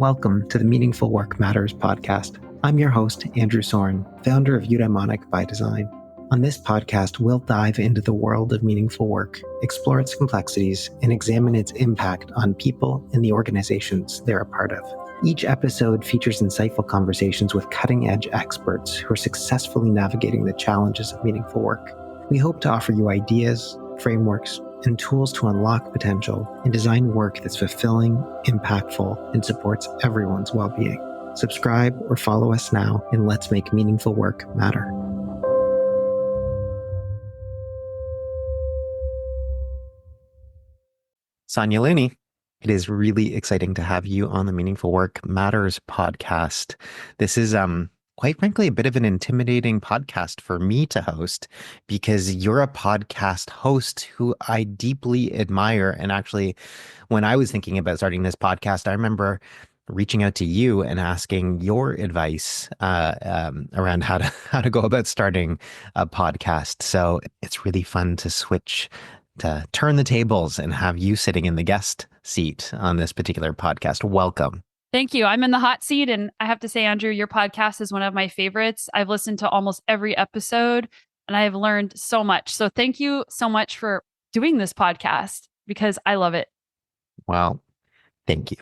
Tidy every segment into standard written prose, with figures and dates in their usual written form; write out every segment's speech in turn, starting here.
Welcome to the Meaningful Work Matters podcast. I'm your host, Andrew Soren, founder of Eudaimonic by Design. On this podcast, we'll dive into the world of meaningful work, explore its complexities, and examine its impact on people and the organizations they're a part of. Each episode features insightful conversations with cutting-edge experts who are successfully navigating the challenges of meaningful work. We hope to offer you ideas, frameworks, and tools to unlock potential and design work that's fulfilling, impactful, and supports everyone's well-being. Subscribe or follow us now, and let's make meaningful work matter. Sonya Looney, it is really exciting to have you on the Meaningful Work Matters podcast. This is quite frankly, a bit of an intimidating podcast for me to host because you're a podcast host who I deeply admire. And actually, when I was thinking about starting this podcast, I remember reaching out to you and asking your advice around how to go about starting a podcast. So it's really fun to turn the tables and have you sitting in the guest seat on this particular podcast. Welcome. Thank you. I'm in the hot seat. And I have to say, Andrew, your podcast is one of my favorites. I've listened to almost every episode and I have learned so much. So thank you so much for doing this podcast because I love it. Well, thank you.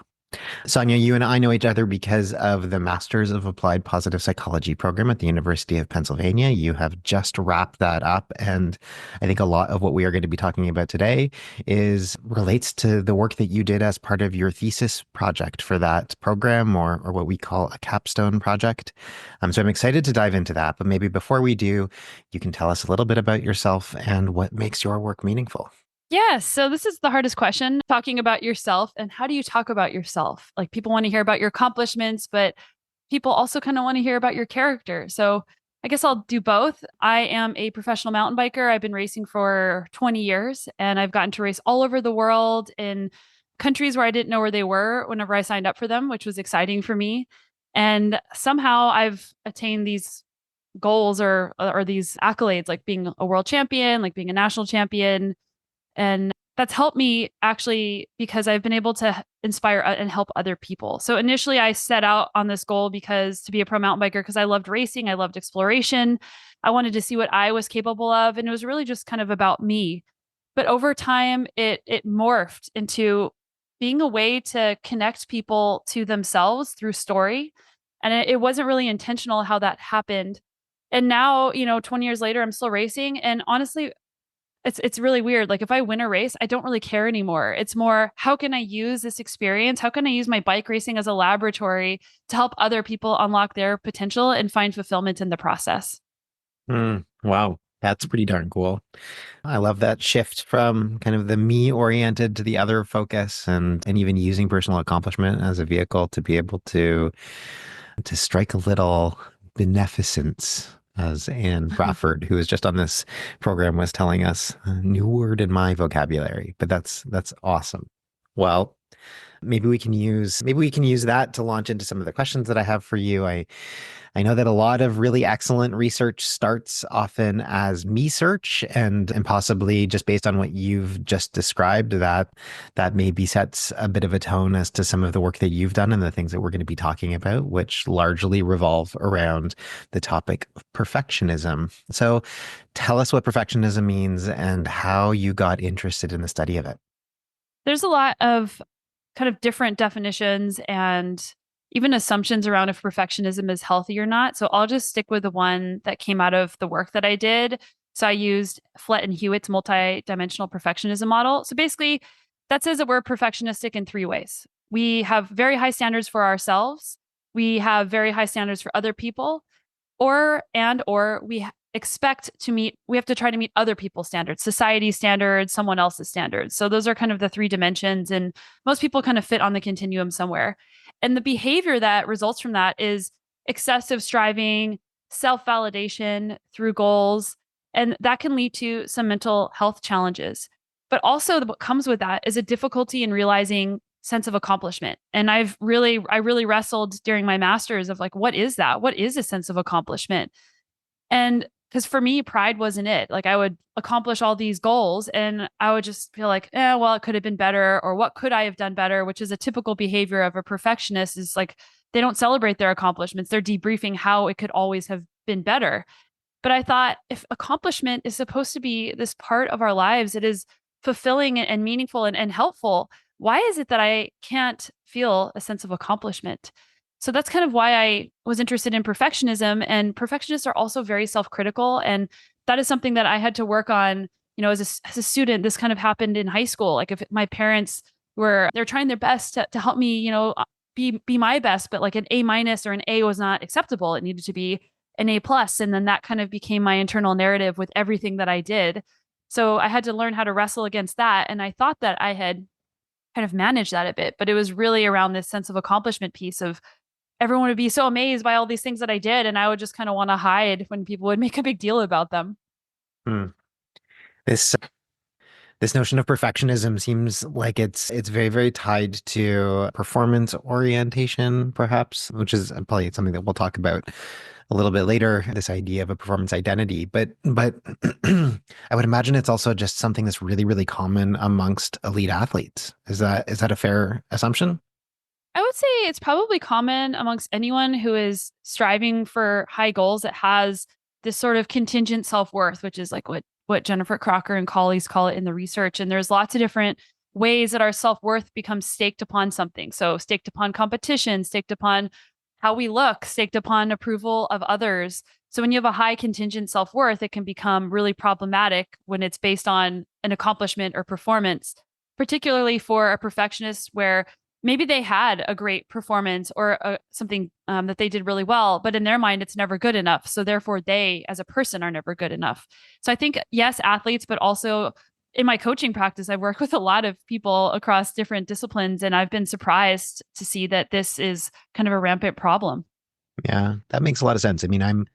Sonya, you and I know each other because of the Masters of Applied Positive Psychology program at the University of Pennsylvania. You have just wrapped that up. And I think a lot of what we are going to be talking about today relates to the work that you did as part of your thesis project for that program, or what we call a capstone project. So I'm excited to dive into that. But maybe before we do, you can tell us a little bit about yourself and what makes your work meaningful. Yes. So this is the hardest question, talking about yourself. And how do you talk about yourself? Like, people want to hear about your accomplishments, but people also kind of want to hear about your character. So I guess I'll do both. I am a professional mountain biker. I've been racing for 20 years and I've gotten to race all over the world in countries where I didn't know where they were whenever I signed up for them, which was exciting for me. And somehow I've attained these goals or these accolades, like being a world champion, like being a national champion. And that's helped me actually because I've been able to inspire and help other people. So initially I set out on this goal to be a pro mountain biker because I loved racing. I loved exploration. I wanted to see what I was capable of. And it was really just kind of about me. But over time, it morphed into being a way to connect people to themselves through story. And it wasn't really intentional how that happened. And now, 20 years later, I'm still racing. And honestly, it's really weird. Like, if I win a race, I don't really care anymore. It's more, how can I use this experience? How can I use my bike racing as a laboratory to help other people unlock their potential and find fulfillment in the process? Wow. That's pretty darn cool. I love that shift from kind of the me oriented to the other focus, and even using personal accomplishment as a vehicle to be able to strike a little beneficence, as Anne Bradford, who was just on this program, was telling us. A new word in my vocabulary, but that's awesome. Well, maybe we can use that to launch into some of the questions that I have for you. I know that a lot of really excellent research starts often as me search, and possibly just based on what you've just described, that maybe sets a bit of a tone as to some of the work that you've done and the things that we're going to be talking about, which largely revolve around the topic of perfectionism. So tell us what perfectionism means and how you got interested in the study of it. There's a lot of kind of different definitions and even assumptions around if perfectionism is healthy or not. So I'll just stick with the one that came out of the work that I did. So I used Flett and Hewitt's multi-dimensional perfectionism model. So basically, that says that we're perfectionistic in three ways. We have very high standards for ourselves. We have very high standards for other people, or we we have to try to meet other people's standards, society standards, someone else's standards. So those are kind of the three dimensions. And most people kind of fit on the continuum somewhere. And the behavior that results from that is excessive striving, self-validation through goals, and that can lead to some mental health challenges. But also what comes with that is a difficulty in realizing sense of accomplishment. And I really wrestled during my master's of like, what is that? What is a sense of accomplishment? And because for me, pride wasn't it. Like I would accomplish all these goals and I would just feel like, well, it could have been better, or what could I have done better, which is a typical behavior of a perfectionist is like they don't celebrate their accomplishments. They're debriefing how it could always have been better. But I thought if accomplishment is supposed to be this part of our lives, it is fulfilling and meaningful and helpful. Why is it that I can't feel a sense of accomplishment? So that's kind of why I was interested in perfectionism. And perfectionists are also very self critical. And that is something that I had to work on, as a student. This kind of happened in high school. Like if my parents they're trying their best to help me, be my best, but like an A minus or an A was not acceptable. It needed to be an A plus. And then that kind of became my internal narrative with everything that I did. So I had to learn how to wrestle against that. And I thought that I had kind of managed that a bit, but it was really around this sense of accomplishment piece of everyone would be so amazed by all these things that I did. And I would just kind of want to hide when people would make a big deal about them. Hmm. This this notion of perfectionism seems like it's very, very tied to performance orientation, perhaps, which is probably something that we'll talk about a little bit later, this idea of a performance identity. But I would imagine it's also just something that's really, really common amongst elite athletes. Is that a fair assumption? I would say it's probably common amongst anyone who is striving for high goals that has this sort of contingent self-worth, which is like what Jennifer Crocker and colleagues call it in the research. And there's lots of different ways that our self-worth becomes staked upon something. So staked upon competition, staked upon how we look, staked upon approval of others. So when you have a high contingent self-worth, it can become really problematic when it's based on an accomplishment or performance, particularly for a perfectionist where maybe they had a great performance or something that they did really well, but in their mind, it's never good enough. So therefore, they as a person are never good enough. So I think, yes, athletes, but also in my coaching practice, I've worked with a lot of people across different disciplines, and I've been surprised to see that this is kind of a rampant problem. Yeah, that makes a lot of sense. I mean,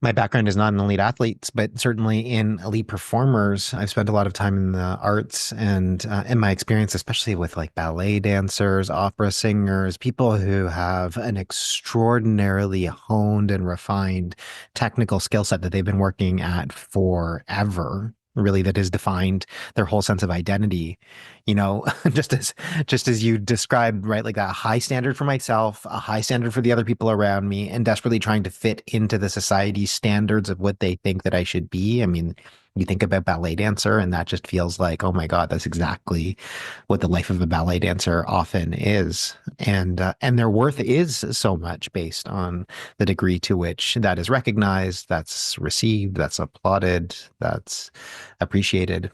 my background is not in elite athletes, but certainly in elite performers. I've spent a lot of time in the arts and in my experience, especially with like ballet dancers, opera singers, people who have an extraordinarily honed and refined technical skill set that they've been working at forever. Really, that has defined their whole sense of identity. You know, just as you described, right? Like a high standard for myself, a high standard for the other people around me, and desperately trying to fit into the society's standards of what they think that I should be. I mean, you think about ballet dancer, and that just feels like, oh my God, that's exactly what the life of a ballet dancer often is. And their worth is so much based on the degree to which that is recognized, that's received, that's applauded, that's appreciated.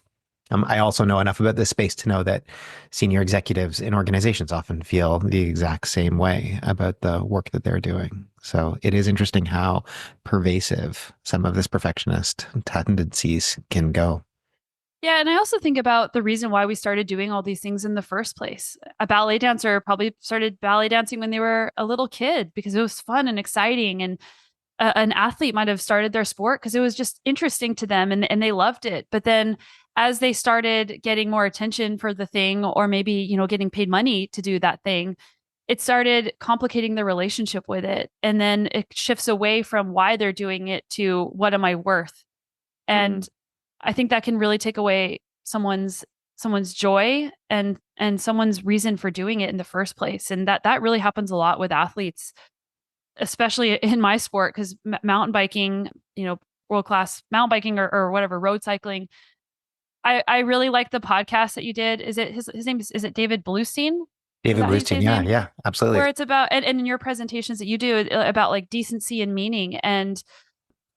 I also know enough about this space to know that senior executives in organizations often feel the exact same way about the work that they're doing. So it is interesting how pervasive some of this perfectionist tendencies can go. Yeah, and I also think about the reason why we started doing all these things in the first place. A ballet dancer probably started ballet dancing when they were a little kid because it was fun and exciting. And an athlete might have started their sport because it was just interesting to them and they loved it. But then as they started getting more attention for the thing, or maybe, getting paid money to do that thing, it started complicating the relationship with it. And then it shifts away from why they're doing it to what am I worth? And I think that can really take away someone's joy and someone's reason for doing it in the first place. And that really happens a lot with athletes, especially in my sport, because mountain biking, world class mountain biking or whatever, road cycling. I really like the podcast that you did. Is it his name is it David Bluestein? Is David that how you say Bluestein, his yeah, name? yeah, absolutely. Where it's about and in your presentations that you do about like decency and meaning. And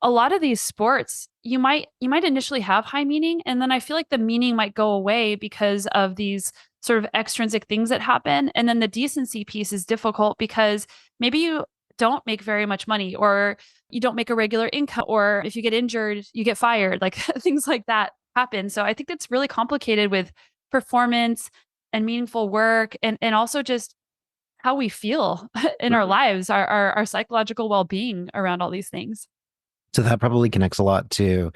a lot of these sports you might initially have high meaning, and then I feel like the meaning might go away because of these sort of extrinsic things that happen, and then the decency piece is difficult because maybe you don't make very much money, or you don't make a regular income, or if you get injured you get fired, like things like that happen. So I think that's really complicated with performance and meaningful work, and also just how we feel in our Mhm. lives, our psychological well-being around all these things. So that probably connects a lot to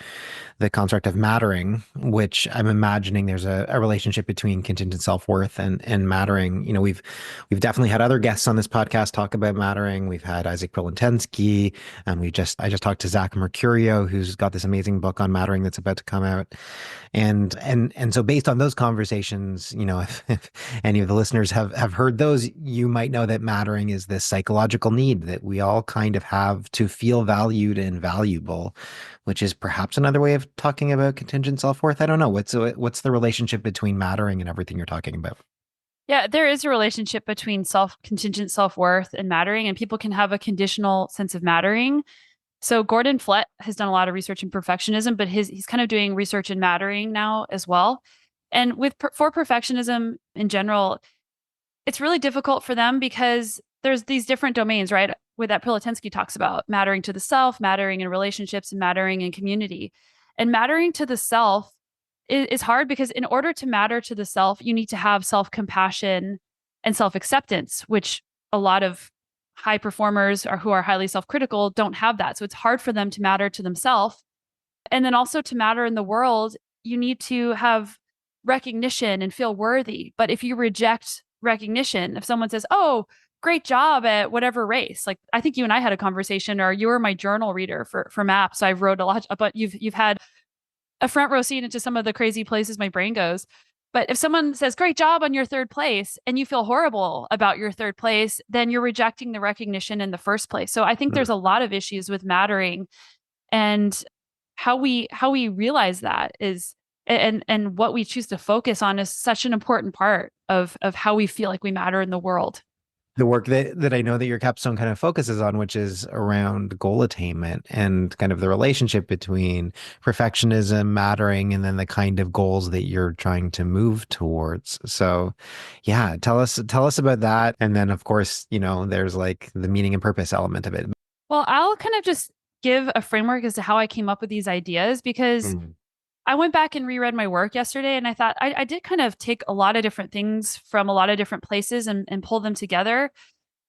the construct of mattering, which I'm imagining there's a relationship between contingent self-worth and mattering. We've definitely had other guests on this podcast talk about mattering. We've had Isaac Pilentensky, and I just talked to Zach Mercurio, who's got this amazing book on mattering that's about to come out. And so based on those conversations, if any of the listeners have heard those, you might know that mattering is this psychological need that we all kind of have to feel valued and valuable, which is perhaps another way of talking about contingent self-worth. I don't know. What's the relationship between mattering and everything you're talking about? Yeah, there is a relationship between contingent self-worth and mattering, and people can have a conditional sense of mattering. So Gordon Flett has done a lot of research in perfectionism, but he's kind of doing research in mattering now as well. And for perfectionism in general, it's really difficult for them because there's these different domains, right? With that Pilotensky talks about mattering to the self, mattering in relationships, and mattering in community. And mattering to the self is hard because in order to matter to the self, you need to have self-compassion and self-acceptance, which a lot of high performers or who are highly self-critical don't have that. So it's hard for them to matter to themselves. And then also to matter in the world, you need to have recognition and feel worthy. But if you reject recognition, if someone says, "Oh, great job at whatever race," like I think you and I had a conversation, or you were my journal reader for maps. So I've wrote a lot, but you've had a front row seat into some of the crazy places my brain goes. But if someone says, "Great job on your third place," and you feel horrible about your third place, then you're rejecting the recognition in the first place. So I think Mm. there's a lot of issues with mattering, and how we realize that is, and what we choose to focus on is such an important part of how we feel like we matter in the world. The work that I know that your capstone kind of focuses on, which is around goal attainment and kind of the relationship between perfectionism, mattering, and then the kind of goals that you're trying to move towards. So, yeah, tell us about that. And then, of course, there's like the meaning and purpose element of it. Well, I'll kind of just give a framework as to how I came up with these ideas, because Mm. I went back and reread my work yesterday, and I thought I did kind of take a lot of different things from a lot of different places and pull them together.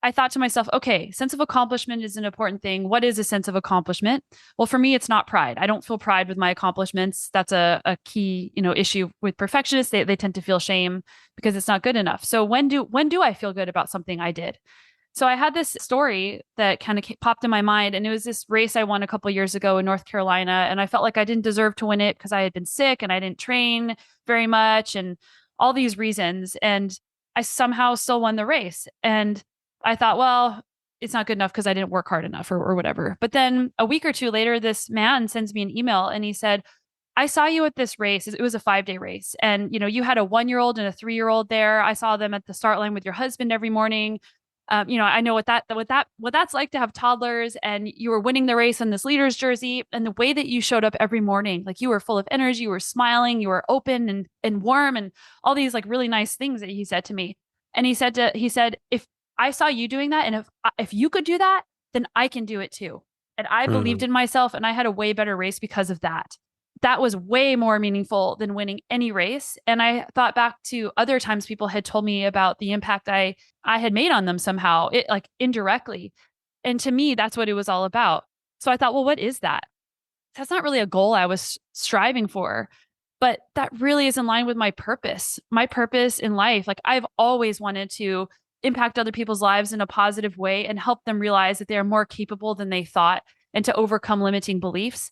I thought to myself, okay, sense of accomplishment is an important thing. What is a sense of accomplishment? Well, for me, it's not pride. I don't feel pride with my accomplishments. That's a key, issue with perfectionists. They tend to feel shame because it's not good enough. So when do I feel good about something I did? So I had this story that kind of popped in my mind, and it was this race I won a couple years ago in North Carolina, and I felt like I didn't deserve to win it because I had been sick and I didn't train very much, and all these reasons, and I somehow still won the race. And I thought, well, it's not good enough because I didn't work hard enough, or whatever. But then a week or two later, this man sends me an email and he said, "I saw you at this race. It was a 5-day race. And, you had a 1-year-old and a 3-year-old there. I saw them at the start line with your husband every morning. I know what that's like to have toddlers, and you were winning the race in this leader's jersey, and the way that you showed up every morning, like you were full of energy, you were smiling, you were open and warm, and all these like really nice things that he said to me." And he said, "If I saw you doing that, and if you could do that, then I can do it too." And I believed Mm. in myself, and I had a way better race because of that. That was way more meaningful than winning any race. And I thought back to other times people had told me about the impact I had made on them somehow, it like indirectly. And to me, that's what it was all about. So I thought, well, what is that? That's not really a goal I was striving for, but that really is in line with my purpose in life. Like I've always wanted to impact other people's lives in a positive way and help them realize that they are more capable than they thought, and to overcome limiting beliefs.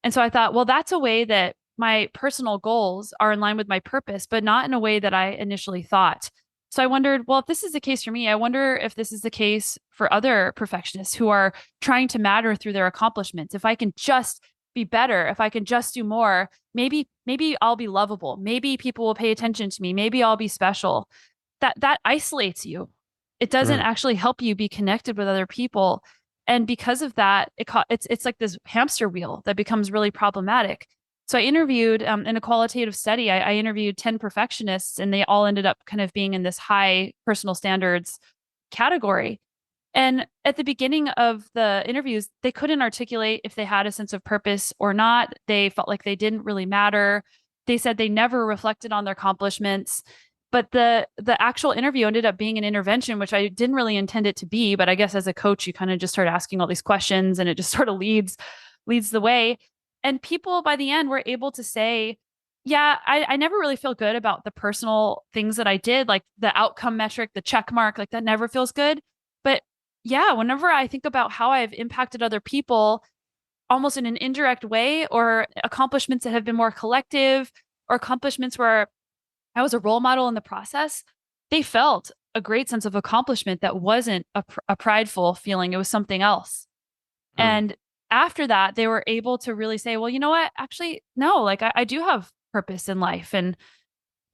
And so I thought, well, that's a way that my personal goals are in line with my purpose, but not in a way that I initially thought. So I wondered, well, if this is the case for me, I wonder if this is the case for other perfectionists who are trying to matter through their accomplishments. If I can just be better, if I can just do more, maybe I'll be lovable. Maybe people will pay attention to me. Maybe I'll be special. That isolates you. It doesn't Mm. actually help you be connected with other people. And because of that, it's like this hamster wheel that becomes really problematic. So I interviewed in a qualitative study, I interviewed 10 perfectionists, and they all ended up kind of being in this high personal standards category. And at the beginning of the interviews, they couldn't articulate if they had a sense of purpose or not. They felt like they didn't really matter. They said they never reflected on their accomplishments. But the actual interview ended up being an intervention, which I didn't really intend it to be. But I guess as a coach, you kind of just start asking all these questions, and it just sort of leads. leads the way. And people by the end were able to say, yeah, I never really feel good about the personal things that I did, like the outcome metric, the check mark, like that never feels good. But yeah, whenever I think about how I've impacted other people, almost in an indirect way, or accomplishments that have been more collective, or accomplishments where I was a role model in the process, they felt a great sense of accomplishment that wasn't a prideful feeling. It was something else. Mm. And after that, they were able to really say, well, you know what? Actually, no, like I do have purpose in life. And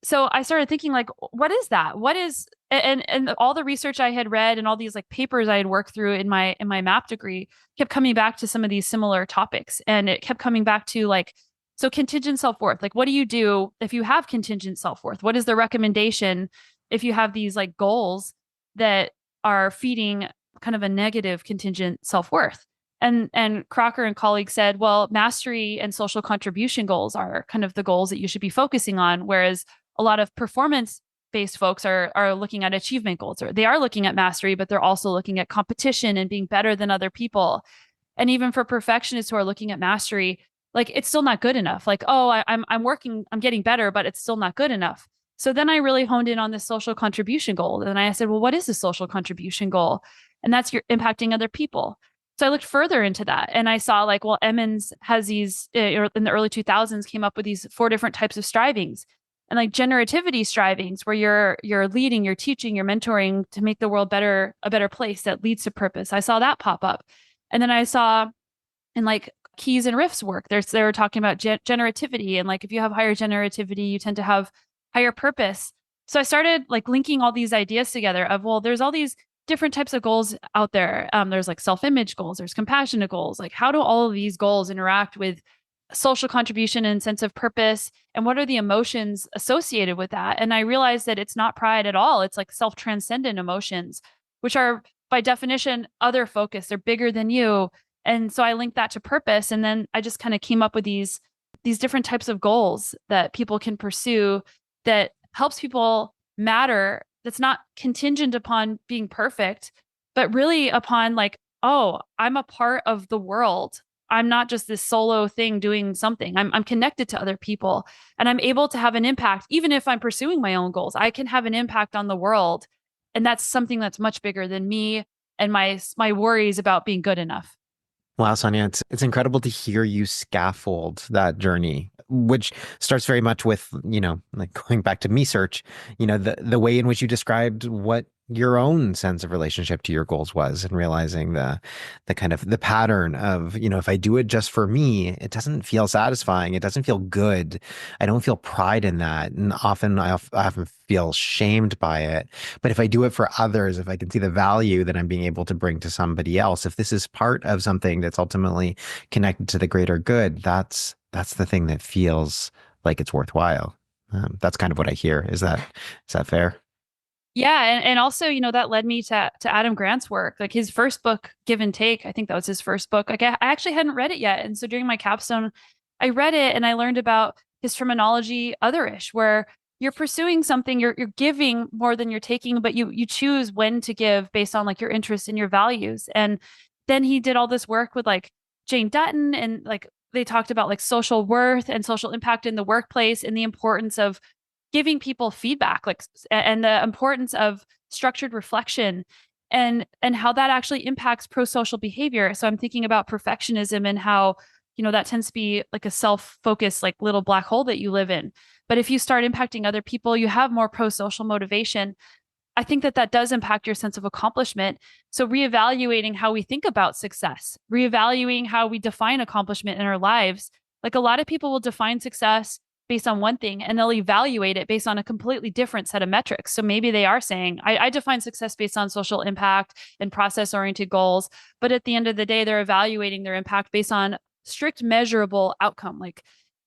so I started thinking, like, what is that? What is, and all the research I had read and all these like papers I had worked through in my map degree kept coming back to some of these similar topics. And it kept coming back to like, so contingent self-worth, like what do you do if you have contingent self-worth? What is the recommendation if you have these like goals that are feeding kind of a negative contingent self-worth? And Crocker and colleagues said, well, mastery and social contribution goals are kind of the goals that you should be focusing on, whereas a lot of performance based folks are looking at achievement goals, or they are looking at mastery, but they're also looking at competition and being better than other people. And even for perfectionists who are looking at mastery, like it's still not good enough. Like, oh, I'm working, I'm getting better, but it's still not good enough. So then I really honed in on this social contribution goal. And I said, well, what is the social contribution goal? And that's your impacting other people. So I looked further into that and I saw like, well, Emmons has these in the early 2000s came up with these 4 different types of strivings, and like generativity strivings where you're leading, you're teaching, you're mentoring to make the world better, a better place that leads to purpose. I saw that pop up. And then I saw in like Keys and Riff's work, they were talking about generativity, and like if you have higher generativity, you tend to have higher purpose. So I started like linking all these ideas together of, well, there's all these different types of goals out there. There's like self-image goals, there's compassionate goals. Like how do all of these goals interact with social contribution and sense of purpose, and what are the emotions associated with that? And I realized that it's not pride at all. It's like self-transcendent emotions, which are by definition other focus. They're bigger than you. And so I linked that to purpose, and then I just kind of came up with these different types of goals that people can pursue that helps people matter, that's not contingent upon being perfect, but really upon like, oh, I'm a part of the world. I'm not just this solo thing doing something. I'm connected to other people, and I'm able to have an impact. Even if I'm pursuing my own goals, I can have an impact on the world. And that's something that's much bigger than me and my worries about being good enough. Wow, Sonia, it's incredible to hear you scaffold that journey, which starts very much with, like going back to me search, the way in which you described what your own sense of relationship to your goals was, and realizing the kind of the pattern of, if I do it just for me, it doesn't feel satisfying. It doesn't feel good. I don't feel pride in that. And often I often feel shamed by it. But if I do it for others, if I can see the value that I'm being able to bring to somebody else, if this is part of something that's ultimately connected to the greater good, that's the thing that feels like it's worthwhile. That's kind of what I hear. Is that fair? Yeah, and also, that led me to Adam Grant's work. Like his first book, Give and Take, I think that was his first book. Like I actually hadn't read it yet. And so during my capstone, I read it and I learned about his terminology otherish, where you're pursuing something, you're giving more than you're taking, but you choose when to give based on like your interests and your values. And then he did all this work with like Jane Dutton, and like they talked about like social worth and social impact in the workplace and the importance of giving people feedback, like, and the importance of structured reflection, and how that actually impacts pro-social behavior. So I'm thinking about perfectionism and how, that tends to be like a self-focused like little black hole that you live in. But if you start impacting other people, you have more pro-social motivation. I think that does impact your sense of accomplishment. So reevaluating how we think about success, reevaluating how we define accomplishment in our lives. Like a lot of people will define success based on one thing, and they'll evaluate it based on a completely different set of metrics. So maybe they are saying, I define success based on social impact and process oriented goals. But at the end of the day, they're evaluating their impact based on strict measurable outcome. Like,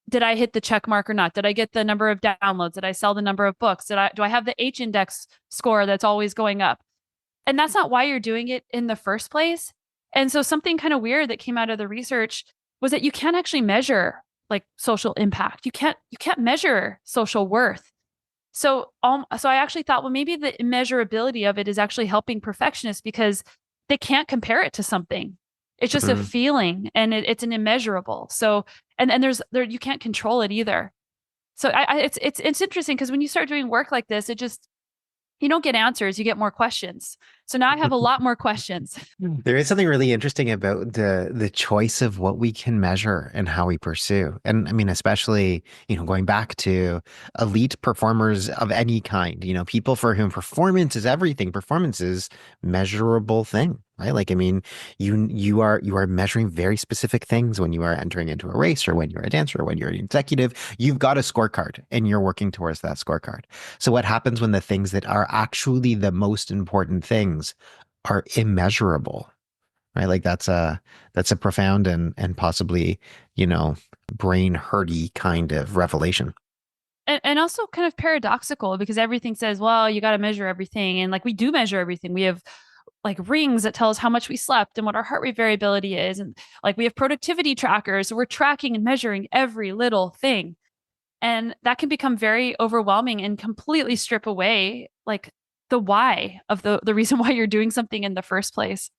did I hit the check mark or not? Did I get the number of downloads? Did I sell the number of books? Do I have the H index score that's always going up? And that's not why you're doing it in the first place. And so something kind of weird that came out of the research was that you can't actually measure like social impact. You can't measure social worth. So I actually thought, well, maybe the immeasurability of it is actually helping perfectionists because they can't compare it to something. It's just a Mm. feeling and it's an immeasurable. So, and you can't control it either. So it's interesting because when you start doing work like this, it just, you don't get answers, you get more questions. So now I have a lot more questions. There is something really interesting about the choice of what we can measure and how we pursue. And I mean, especially, going back to elite performers of any kind, people for whom performance is everything. Performance is measurable thing, right? Like, I mean, you are measuring very specific things when you are entering into a race or when you're a dancer or when you're an executive. You've got a scorecard and you're working towards that scorecard. So what happens when the things that are actually the most important things are immeasurable, right? Like that's a profound and possibly, you know, brain hurty kind of revelation. And also kind of paradoxical because everything says, well, you got to measure everything. And like we do measure everything. We have like rings that tell us how much we slept and what our heart rate variability is. And like we have productivity trackers. So we're tracking and measuring every little thing. And that can become very overwhelming and completely strip away like the why of the reason why you're doing something in the first place.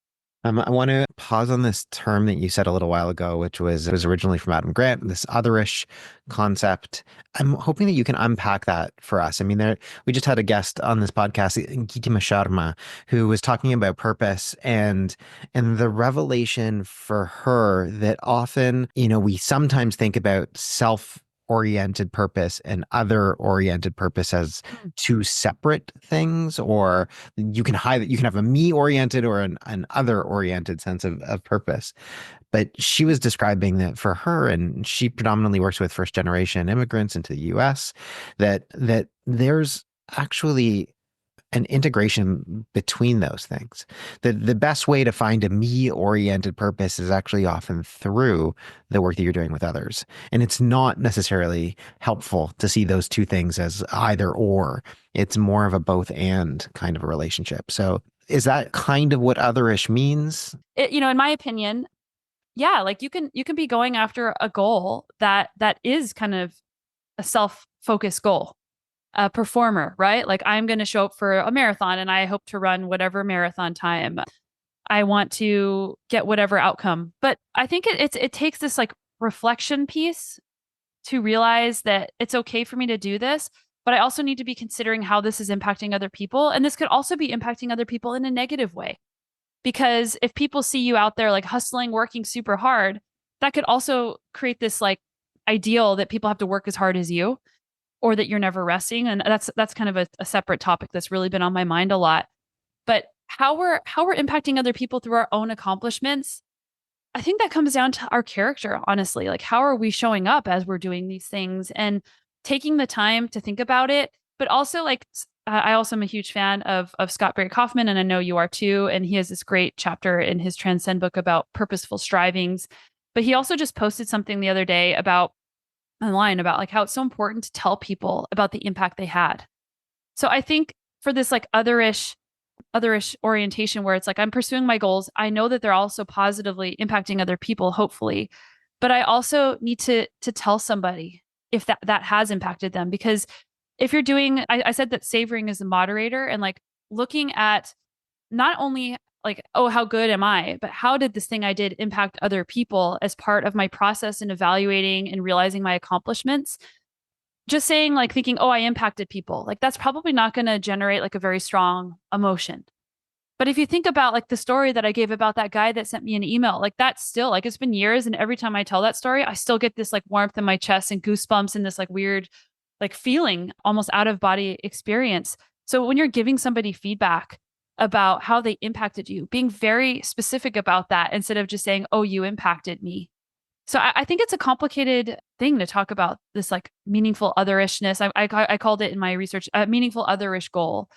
I want to pause on this term that you said a little while ago, which was originally from Adam Grant, this otherish concept. I'm hoping that you can unpack that for us. I mean, we just had a guest on this podcast, Gitima Sharma, who was talking about purpose and the revelation for her that often, we sometimes think about self-oriented purpose and other-oriented purpose as Mm. two separate things, or you can have a me oriented or an other oriented sense of purpose. But she was describing that for her, and she predominantly works with first generation immigrants into the US, that there's actually an integration between those things. The best way to find a me-oriented purpose is actually often through the work that you're doing with others. And it's not necessarily helpful to see those two things as either or. It's more of a both and kind of a relationship. So is that kind of what otherish means? In my opinion, yeah, like you can be going after a goal that is kind of a self-focused goal, a performer, right? Like I'm going to show up for a marathon and I hope to run whatever marathon time. I want to get whatever outcome. But I think it takes this like reflection piece to realize that it's okay for me to do this, but I also need to be considering how this is impacting other people. And this could also be impacting other people in a negative way. Because if people see you out there like hustling, working super hard, that could also create this like ideal that people have to work as hard as you or that you're never resting. And that's kind of a separate topic that's really been on my mind a lot. But how we're impacting other people through our own accomplishments, I think that comes down to our character, honestly. Like, how are we showing up as we're doing these things and taking the time to think about it? But also, like, I also am a huge fan of Scott Barry Kaufman, and I know you are too. And he has this great chapter in his Transcend book about purposeful strivings. But he also just posted something the other day about online about like how it's so important to tell people about the impact they had. So I think for this like otherish orientation where it's like I'm pursuing my goals. I know that they're also positively impacting other people, hopefully, but I also need to tell somebody if that has impacted them. Because if you're doing, I said that savoring is the moderator and like looking at not only like, oh, how good am I, but how did this thing I did impact other people as part of my process in evaluating and realizing my accomplishments. Just saying like thinking, oh, I impacted people, like that's probably not going to generate like a very strong emotion. But if you think about like the story that I gave about that guy that sent me an email, like that's still like it's been years. And every time I tell that story, I still get this like warmth in my chest and goosebumps and this like weird like feeling, almost out of body experience. So when you're giving somebody feedback about how they impacted you, being very specific about that instead of just saying, oh, you impacted me. So I think it's a complicated thing to talk about this like meaningful otherishness. I called it in my research a meaningful otherish goal,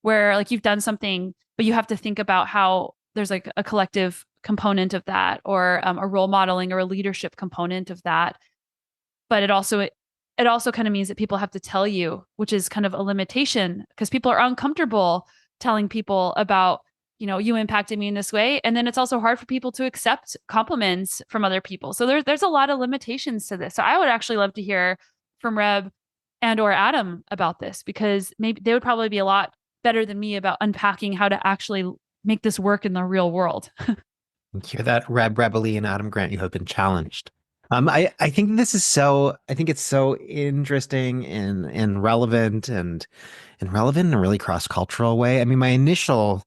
where like you've done something, but you have to think about how there's like a collective component of that, or a role modeling or a leadership component of that. But it also kind of means that people have to tell you, which is kind of a limitation because people are uncomfortable telling people about, you impacted me in this way. And then it's also hard for people to accept compliments from other people. So there's a lot of limitations to this. So I would actually love to hear from Reb and or Adam about this because maybe they would probably be a lot better than me about unpacking how to actually make this work in the real world. Hear that, Reb Rebely and Adam Grant, you have been challenged. I think this is I think it's so interesting and relevant and relevant in a really cross-cultural way. I mean, my initial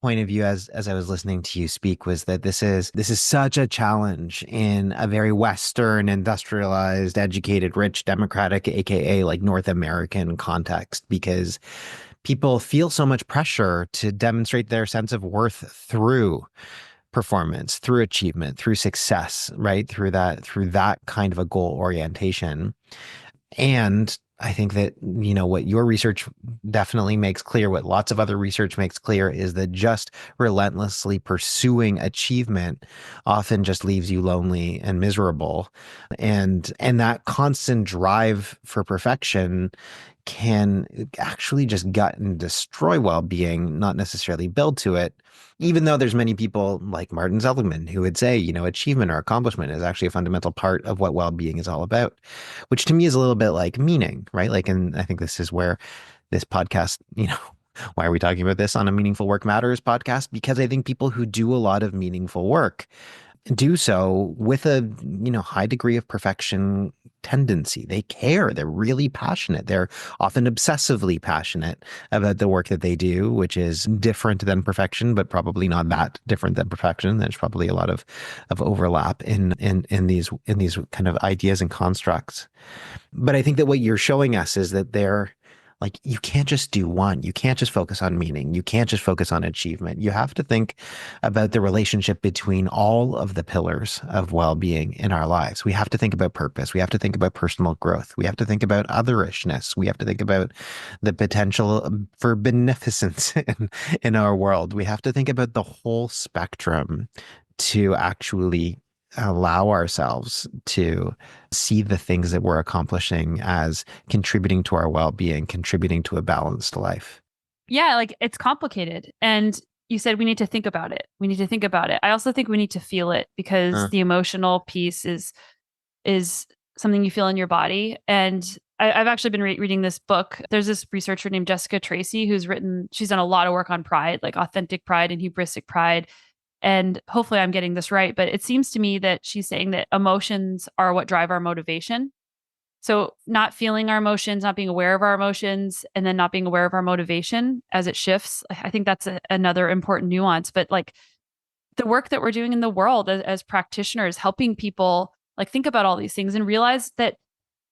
point of view as I was listening to you speak was that this is such a challenge in a very Western, industrialized, educated, rich, democratic, aka like North American context, because people feel so much pressure to demonstrate their sense of worth through performance, through achievement, through success, right? Through that kind of a goal orientation. And I think that, you know, what your research definitely makes clear, what lots of other research makes clear, is that just relentlessly pursuing achievement often just leaves you lonely and miserable. And that constant drive for perfection can actually just gut and destroy well-being, not necessarily build to it. Even though there's many people like Martin Seligman who would say, you know, achievement or accomplishment is actually a fundamental part of what well-being is all about, which to me is a little bit like meaning, right? Like, and I think this is where this podcast, you know, why are we talking about this on a Meaningful Work Matters podcast? Because I think people who do a lot of meaningful work do so with a, you know, high degree of perfection tendency. They care. They're really passionate. They're often obsessively passionate about the work that they do, which is different than perfection, but probably not that different than perfection. There's probably a lot of overlap in these kind of ideas and constructs. But I think that what you're showing us is that they're like, you can't just do one. You can't just focus on meaning. You can't just focus on achievement. You have to think about the relationship between all of the pillars of well-being in our lives. We have to think about purpose. We have to think about personal growth. We have to think about otherishness. We have to think about the potential for beneficence in our world. We have to think about the whole spectrum to actually allow ourselves to see the things that we're accomplishing as contributing to our well-being, contributing to a balanced life. Yeah, like it's complicated. And you said we need to think about it. We need to think about it. I also think we need to feel it because Uh, the emotional piece is something you feel in your body. And I've actually been reading this book. There's this researcher named Jessica Tracy she's done a lot of work on pride, like authentic pride and hubristic pride. And hopefully I'm getting this right, but it seems to me that she's saying that emotions are what drive our motivation. So not feeling our emotions, not being aware of our emotions, and then not being aware of our motivation as it shifts. I think that's another important nuance. But like the work that we're doing in the world as practitioners, helping people like think about all these things and realize that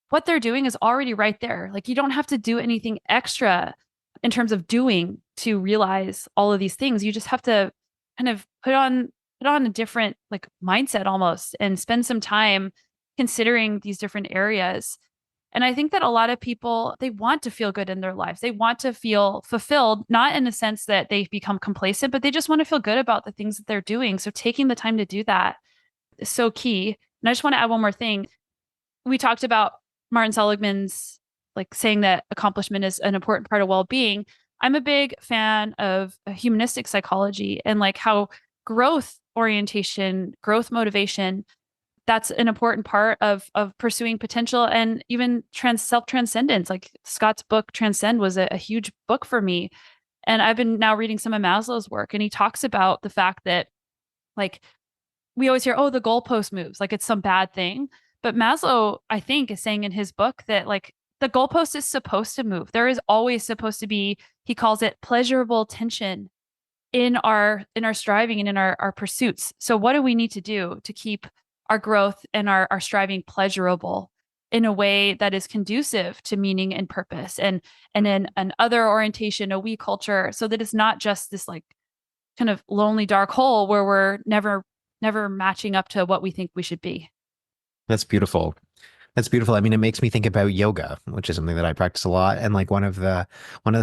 what they're doing is already right there. Like you don't have to do anything extra in terms of doing to realize all of these things. You just have to kind of put on a different like mindset almost and spend some time considering these different areas. And I think that a lot of people they want to feel good in their lives. They want to feel fulfilled, not in the sense that they've become complacent, but they just want to feel good about the things that they're doing. So taking the time to do that is so key. And I just want to add one more thing. We talked about Martin Seligman's like saying that accomplishment is an important part of well-being. I'm a big fan of humanistic psychology and like how growth orientation, growth motivation, that's an important part of pursuing potential and even self transcendence. Like Scott's book Transcend was a huge book for me. And I've been now reading some of Maslow's work and he talks about the fact that like we always hear, oh, the goalpost moves, like it's some bad thing. But Maslow, I think, is saying in his book that like the goalpost is supposed to move. There is always supposed to be, he calls it pleasurable tension in our striving and in our pursuits. So what do we need to do to keep our growth and our striving pleasurable in a way that is conducive to meaning and purpose and in an other orientation, a we culture, so that it's not just this like kind of lonely dark hole where we're never matching up to what we think we should be. that's beautiful. That's beautiful. I mean, it makes me think about yoga, which is something that I practice a lot. And like one of the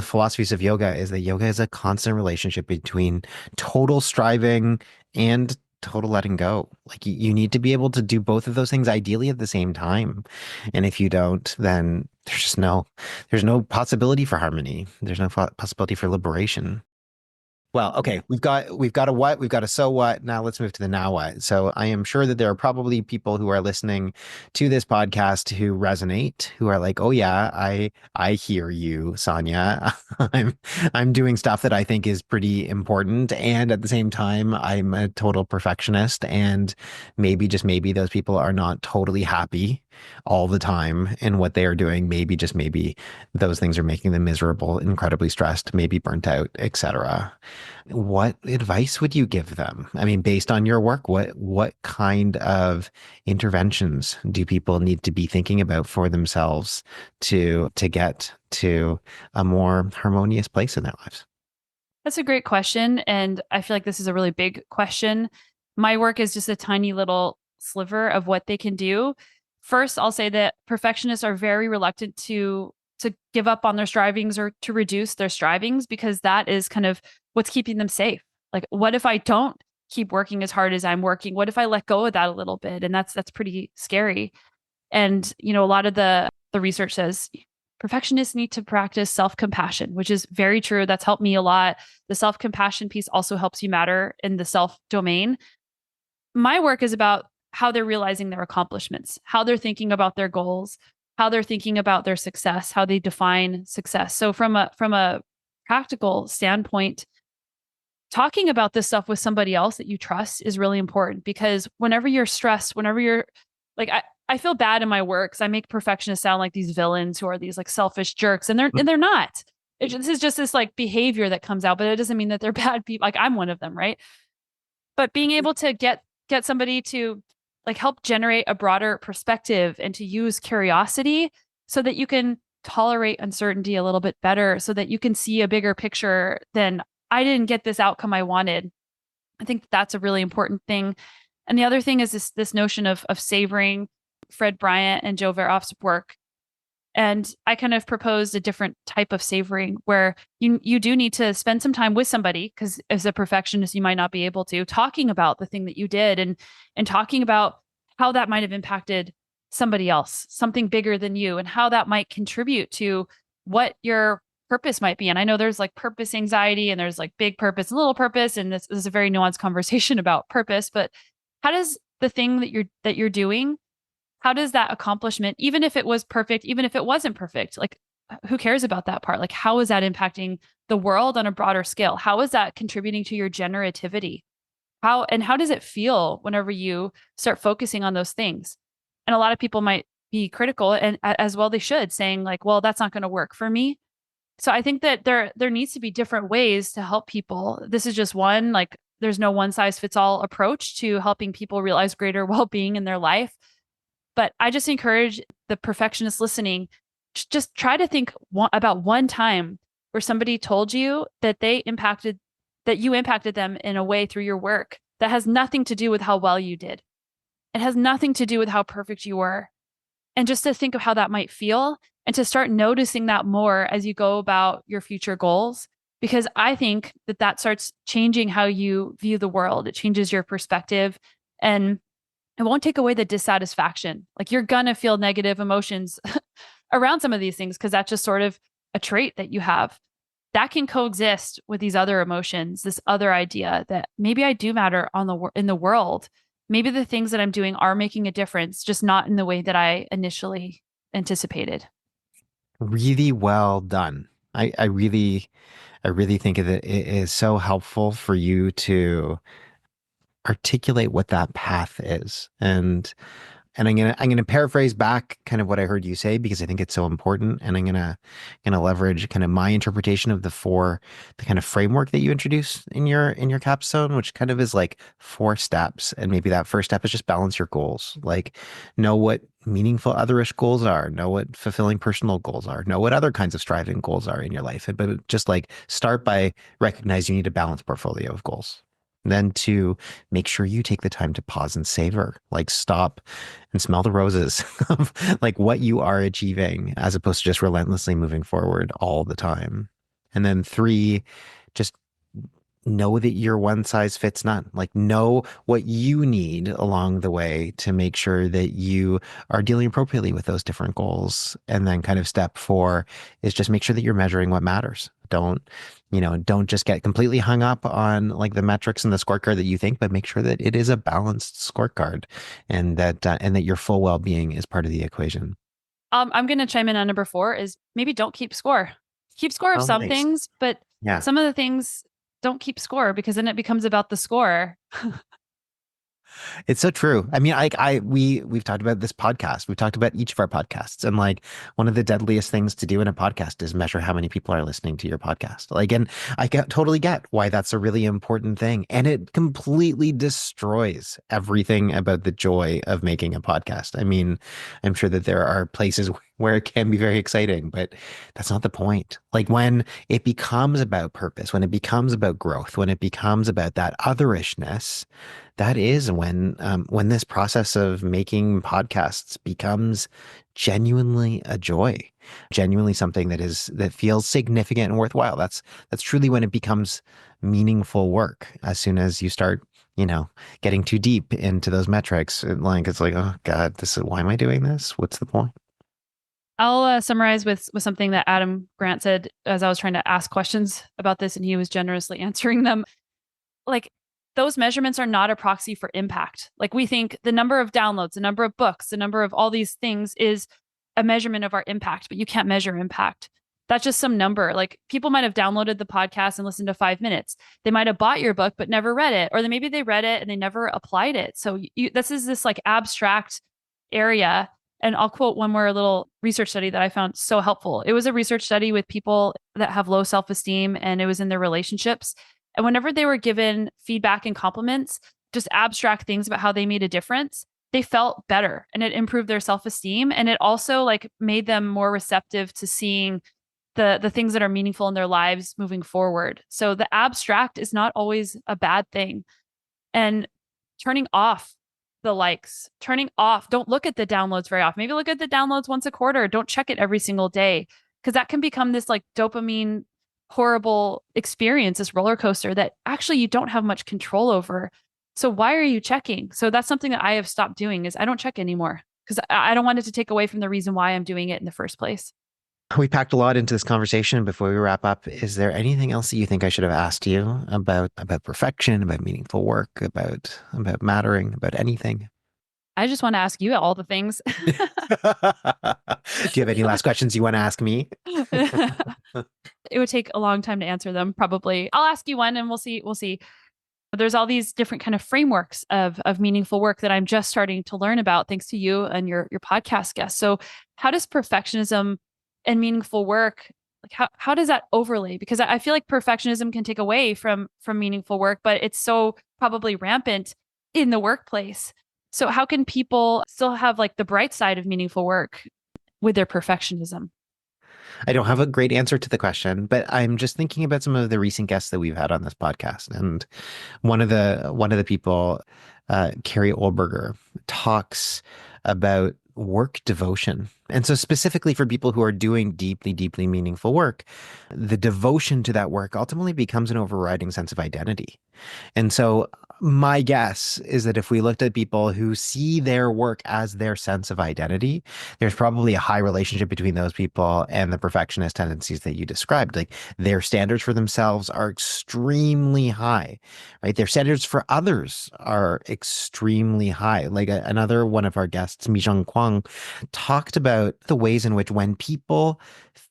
philosophies of yoga is that yoga is a constant relationship between total striving and total letting go. Like you need to be able to do both of those things ideally at the same time. And if you don't, then there's no possibility for harmony. There's no possibility for liberation. Well, okay, we've got a what, we've got a so what. Now let's move to the now what. So I am sure that there are probably people who are listening to this podcast who resonate, who are like, "Oh yeah, I hear you, Sonya. I'm I'm doing stuff that I think is pretty important, and at the same time, I'm a total perfectionist, and maybe just maybe those people are not totally happy all the time in what they are doing. Maybe just maybe those things are making them miserable, incredibly stressed, maybe burnt out, etc." What advice would you give them? I mean, based on your work, what kind of interventions do people need to be thinking about for themselves to get to a more harmonious place in their lives? That's a great question. And I feel like this is a really big question. My work is just a tiny little sliver of what they can do. First, I'll say that perfectionists are very reluctant to give up on their strivings or to reduce their strivings because that is kind of what's keeping them safe. Like, what if I don't keep working as hard as I'm working? What if I let go of that a little bit? And that's pretty scary. And a lot of the research says perfectionists need to practice self-compassion, which is very true. That's helped me a lot. The self-compassion piece also helps you matter in the self domain. My work is about how they're realizing their accomplishments, how they're thinking about their goals, how they're thinking about their success, how they define success. So from a practical standpoint, talking about this stuff with somebody else that you trust is really important because whenever you're stressed, whenever you're like I feel bad in my work because I make perfectionists sound like these villains who are these like selfish jerks, and they're not. This is just this like behavior that comes out, but it doesn't mean that they're bad people. Like I'm one of them, right? But being able to get somebody to like help generate a broader perspective and to use curiosity so that you can tolerate uncertainty a little bit better, so that you can see a bigger picture than I didn't get this outcome I wanted. I think that's a really important thing. And the other thing is this notion of savoring Fred Bryant and Joe Verhoff's work. And I kind of proposed a different type of savoring where you do need to spend some time with somebody because as a perfectionist, you might not be able to talking about the thing that you did and talking about how that might have impacted somebody else, something bigger than you, and how that might contribute to what your purpose might be. And I know there's like purpose anxiety and there's like big purpose and little purpose. And this is a very nuanced conversation about purpose, but how does the thing that you're doing, how does that accomplishment, even if it was perfect, even if it wasn't perfect, like who cares about that part? Like, how is that impacting the world on a broader scale? How is that contributing to your generativity? How does it feel whenever you start focusing on those things? And a lot of people might be critical, and as well they should, saying like, well, that's not going to work for me. So I think that there needs to be different ways to help people. This is just one, like there's no one size fits all approach to helping people realize greater well-being in their life. But I just encourage the perfectionists listening, just try to think about one time where somebody told you that you impacted them in a way through your work that has nothing to do with how well you did. It has nothing to do with how perfect you were. And just to think of how that might feel and to start noticing that more as you go about your future goals. Because I think that starts changing how you view the world. It changes your perspective. And it won't take away the dissatisfaction. Like you're gonna feel negative emotions around some of these things because that's just sort of a trait that you have. That can coexist with these other emotions, this other idea that maybe I do matter in the world. Maybe the things that I'm doing are making a difference, just not in the way that I initially anticipated. Really well done. I really think that it is so helpful for you to articulate what that path is. And I'm gonna paraphrase back kind of what I heard you say because I think it's so important. And I'm gonna leverage kind of my interpretation of the kind of framework that you introduce in your capstone, which kind of is like four steps. And maybe that first step is just balance your goals. Like know what meaningful otherish goals are, know what fulfilling personal goals are, know what other kinds of striving goals are in your life. But just like start by recognizing you need a balanced portfolio of goals. Then to make sure you take the time to pause and savor, like stop and smell the roses of like what you are achieving as opposed to just relentlessly moving forward all the time. And then three, just know that your one size fits none. Like know what you need along the way to make sure that you are dealing appropriately with those different goals. And then kind of step four is just make sure that you're measuring what matters. Don't just get completely hung up on like the metrics and the scorecard that you think, but make sure that it is a balanced scorecard and that your full well-being is part of the equation. I'm going to chime in on number 4 is maybe don't keep score. Keep score of Oh, some nice. things, but Yeah. some of the things don't keep score because then it becomes about the score. It's so true. I mean, we've talked about this podcast. We've talked about each of our podcasts, and like one of the deadliest things to do in a podcast is measure how many people are listening to your podcast. Like, and totally get why that's a really important thing, and it completely destroys everything about the joy of making a podcast. I mean, I'm sure that there are places where it can be very exciting, but that's not the point. Like when it becomes about purpose, when it becomes about growth, when it becomes about that otherishness, that is when this process of making podcasts becomes genuinely a joy, genuinely something that feels significant and worthwhile. That's truly when it becomes meaningful work. As soon as you start, getting too deep into those metrics, it's like, oh God, why am I doing this? What's the point? I'll summarize with something that Adam Grant said as I was trying to ask questions about this, and he was generously answering them. Like those measurements are not a proxy for impact. Like we think the number of downloads, the number of books, the number of all these things is a measurement of our impact, but you can't measure impact. That's just some number. Like people might have downloaded the podcast and listened to 5 minutes. They might have bought your book but never read it, or maybe they read it and they never applied it. So this is this like abstract area. And I'll quote one more little research study that I found so helpful. It was a research study with people that have low self-esteem, and it was in their relationships. And whenever they were given feedback and compliments, just abstract things about how they made a difference, they felt better and it improved their self-esteem. And it also like made them more receptive to seeing the things that are meaningful in their lives moving forward. So the abstract is not always a bad thing. And turning off the likes, turning off, don't look at the downloads very often. Maybe look at the downloads once a quarter. Don't check it every single day because that can become this like dopamine horrible experience, this roller coaster that actually you don't have much control over. So why are you checking? So that's something that I have stopped doing is I don't check anymore because I don't want it to take away from the reason why I'm doing it in the first place. We packed a lot into this conversation. Before we wrap up, is there anything else that you think I should have asked you about perfection, about meaningful work, about mattering, about anything? I just want to ask you all the things. Do you have any last questions you want to ask me? It would take a long time to answer them, probably. I'll ask you one and we'll see. We'll see. There's all these different kind of frameworks of meaningful work that I'm just starting to learn about thanks to you and your podcast guests. So how does perfectionism and meaningful work like how does that overlay? Because I feel like perfectionism can take away from meaningful work, but it's so probably rampant in the workplace. So how can people still have like the bright side of meaningful work with their perfectionism? I don't have a great answer to the question, but I'm just thinking about some of the recent guests that we've had on this podcast. And one of the people, Carrie Olberger, talks about work devotion. And so specifically for people who are doing deeply, deeply meaningful work, the devotion to that work ultimately becomes an overriding sense of identity. And so my guess is that if we looked at people who see their work as their sense of identity, there's probably a high relationship between those people and the perfectionist tendencies that you described. Like their standards for themselves are extremely high, right? Their standards for others are extremely high. Like another one of our guests, Mijong Kwang, talked about the ways in which when people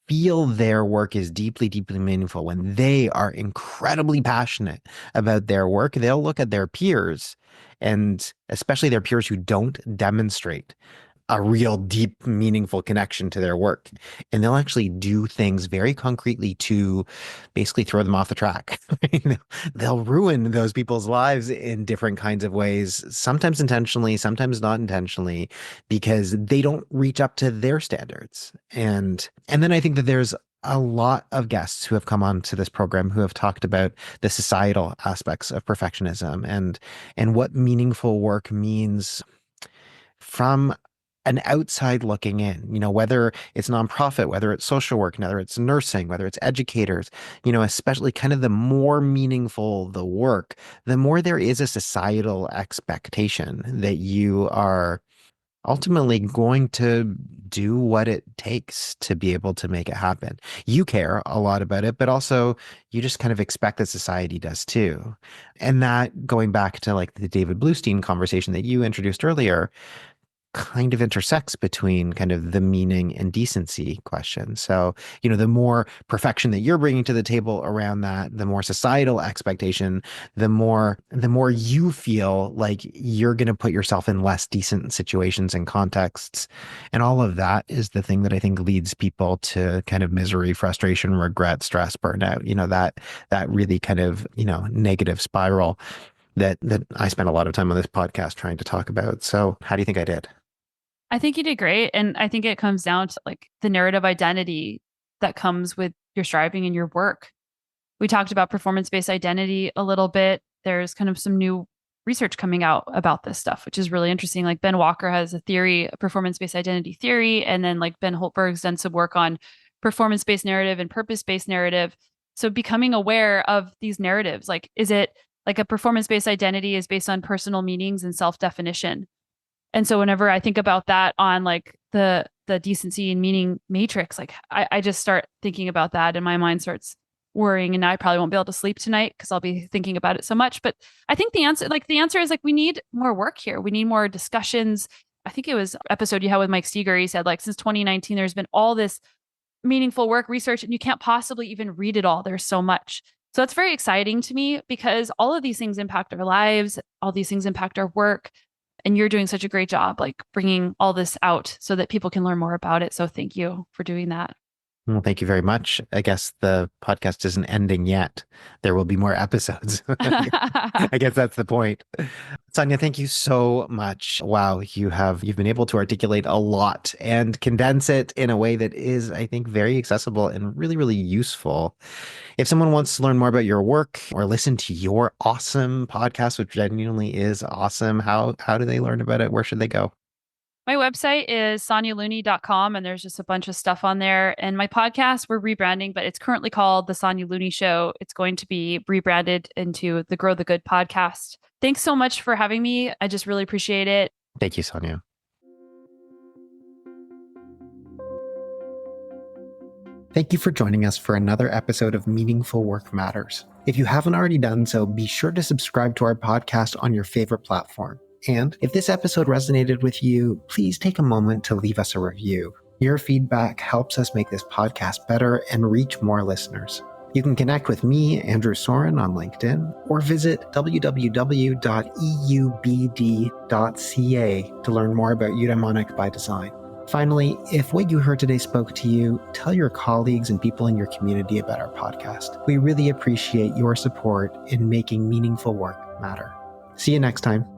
feel their work is deeply, deeply meaningful, when they are incredibly passionate about their work, they'll look at their peers and especially their peers who don't demonstrate a real deep, meaningful connection to their work. And they'll actually do things very concretely to basically throw them off the track. They'll ruin those people's lives in different kinds of ways, sometimes intentionally, sometimes not intentionally, because they don't reach up to their standards. And then I think that there's a lot of guests who have come on to this program who have talked about the societal aspects of perfectionism and what meaningful work means from an outside looking in, whether it's nonprofit, whether it's social work, whether it's nursing, whether it's educators, especially kind of the more meaningful the work, the more there is a societal expectation that you are ultimately going to do what it takes to be able to make it happen. You care a lot about it, but also you just kind of expect that society does too. And that going back to like the David Bluestein conversation that you introduced earlier, kind of intersects between kind of the meaning and decency question. So, the more perfection that you're bringing to the table around that, the more societal expectation, the more you feel like you're going to put yourself in less decent situations and contexts. And all of that is the thing that I think leads people to kind of misery, frustration, regret, stress, burnout, that really kind of, negative spiral that I spent a lot of time on this podcast trying to talk about. So, how do you think I did? I think you did great. And I think it comes down to like the narrative identity that comes with your striving in your work. We talked about performance based identity a little bit. There's kind of some new research coming out about this stuff, which is really interesting. Like Ben Walker has a theory, a performance based identity theory. And then like Ben Holtberg's done some work on performance based narrative and purpose based narrative. So becoming aware of these narratives, like, is it like a performance based identity is based on personal meanings and self definition? And so whenever I think about that on like the decency and meaning matrix, like I just start thinking about that and my mind starts worrying and I probably won't be able to sleep tonight because I'll be thinking about it so much. But I think the answer is like we need more work here. We need more discussions. I think it was episode you had with Mike Steger. He said like since 2019, there's been all this meaningful work research and you can't possibly even read it all. There's so much. So that's very exciting to me because all of these things impact our lives. All these things impact our work. And you're doing such a great job, like bringing all this out so that people can learn more about it. So thank you for doing that. Well, thank you very much. I guess the podcast isn't ending yet. There will be more episodes. I guess that's the point. Sonya, thank you so much. Wow, you've been able to articulate a lot and condense it in a way that is, I think, very accessible and really, really useful. If someone wants to learn more about your work or listen to your awesome podcast, which genuinely is awesome, how do they learn about it? Where should they go? My website is sonyalooney.com and there's just a bunch of stuff on there. And my podcast, we're rebranding, but it's currently called The Sonya Looney Show. It's going to be rebranded into the Grow the Good podcast. Thanks so much for having me. I just really appreciate it. Thank you, Sonya. Thank you for joining us for another episode of Meaningful Work Matters. If you haven't already done so, be sure to subscribe to our podcast on your favorite platform. And if this episode resonated with you, please take a moment to leave us a review. Your feedback helps us make this podcast better and reach more listeners. You can connect with me, Andrew Soren, on LinkedIn, or visit www.eubd.ca to learn more about Eudaimonic by Design. Finally, if what you heard today spoke to you, tell your colleagues and people in your community about our podcast. We really appreciate your support in making meaningful work matter. See you next time.